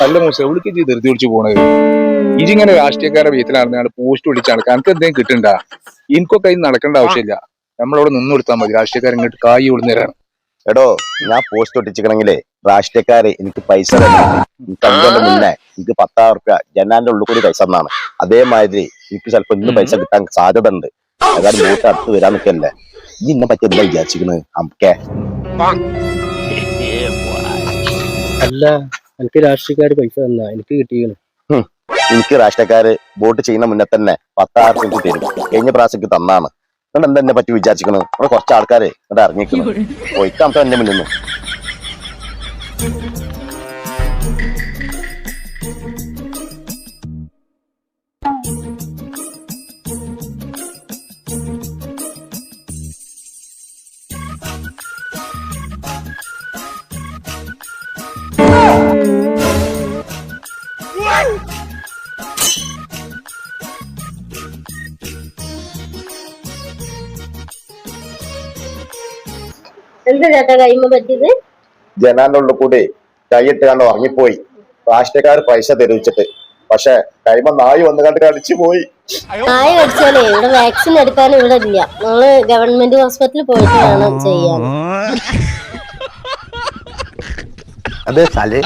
നല്ല മോശം എവിടേക്ക് ധൃതി പിടിച്ച് പോണത്. ഇതിങ്ങനെ രാഷ്ട്രീയക്കാരെ വീട്ടിലാണെന്നാണ് പോസ്റ്റ് വിളിച്ചാണ് കണക്ക് എന്തെങ്കിലും കിട്ടണ്ട. എനിക്കൊക്കെ അതിന് നടക്കേണ്ട ആവശ്യമില്ല. നമ്മളവിടെ നിന്ന് കൊടുത്താൽ മതി. രാഷ്ട്രീയക്കാർ ഇങ്ങോട്ട് കായ് വിടുന്നേരാണ്. എടോ ഞാൻ പോസ്റ്റ് ഒട്ടിച്ചിക്കണെങ്കിലേ രാഷ്ട്രീയക്കാര് എനിക്ക് പൈസ തരണം. എനിക്ക് 5 കൊല്ലം മുന്നേ എനിക്ക് 10,000 റുപ്യ ജനാന്റെ ഉള്ളിൽ കൂടി പൈസ തന്നാണ്. അതേമാതിരി എനിക്ക് ചിലപ്പോ ഇന്ന് പൈസ കിട്ടാൻ സാധ്യത ഉണ്ട്. ഏതായാലും വോട്ട് അടുത്ത് വരാൻ നിൽക്കല്ലേ. ഈ ഇന്നെ പറ്റി എന്താ വിചാരിച്ചിരിക്കണ് അമ്മക്കേ? അല്ല എനിക്ക് രാഷ്ട്രീയക്കാര് പൈസ തന്നാ എനിക്ക് കിട്ടിയാണ്. എനിക്ക് രാഷ്ട്രീയക്കാര് വോട്ട് ചെയ്യുന്ന മുന്നേ തന്നെ 10,000 എനിക്ക് തരും. കഴിഞ്ഞ പ്രാവശ്യം തന്നാണ്. നിങ്ങൾ എന്താ എന്നെ പറ്റി വിചാരിച്ചിരിക്കണു? ഇവിടെ കുറച്ച് ആൾക്കാര് ഇവിടെ ഇറങ്ങിക്കുന്നു. പോയിക്കാമത്തെ എന്നെ മുന്നു. എന്താ ചേട്ടാ കൈമ പറ്റിയത്? ജനാന്റെ ഉള്ളിൽ കൂടി കൈയിട്ട് കണ്ട് ഉറങ്ങിപ്പോയി. രാഷ്ട്രീയക്കാര് പൈസ തെരുവിച്ചിട്ട്. പക്ഷെ കൈമ നായി വന്ന് കണ്ട് കടിച്ചു പോയി. നായ കടിച്ചാലേ ഇവിടെ വാക്സിൻ എടുക്കാൻ ഇവിടെ ഇല്ല. നമ്മള് ഗവൺമെന്റ് ഹോസ്പിറ്റലിൽ പോയിട്ട് വേണം ചെയ്യാൻ. അതെ സാലേ